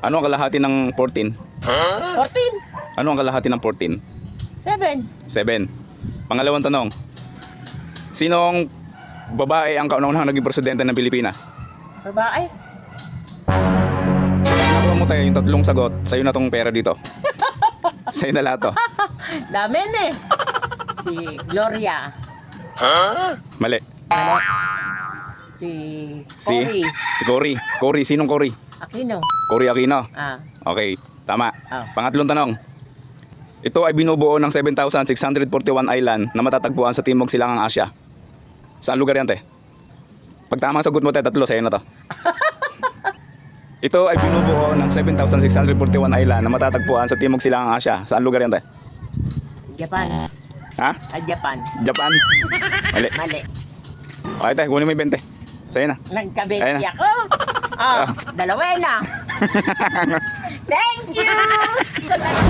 Ano ang kalahati ng 14? 14. Ano ang kalahati ng 14? 7. 7. Pangalawang tanong. Sinong babae ang kauna-unahang naging presidente ng Pilipinas? Babae. Nakuha mo tayo yung tatlong sagot, sa'yo na tong pera dito. Sa'yo na lahat to. Dami na eh. Si Gloria. Mali. Si Si Cory Si Cory. Cory, sinong Cory? Aquino. Cory Aquino. Ah. Okay, tama. Ah. Pangatlong tanong. Ito ay binubuo ng 7,641 island na matatagpuan sa Timog Silangang Asya. Saan lugar yan, te? Pag tama ang sagot mo, te, tatlo, sa'yo na to. Ito ay binubuo ng 7,641 island na matatagpuan sa Timog Silangang Asya. Saan lugar yan, te? Japan. Ha? Japan. Japan? Mali. Mali. Okay, te, kunin mo yung 20. Sa'yo na. Ayun Nagkabiti na. ako. Dalawa na. Thank you!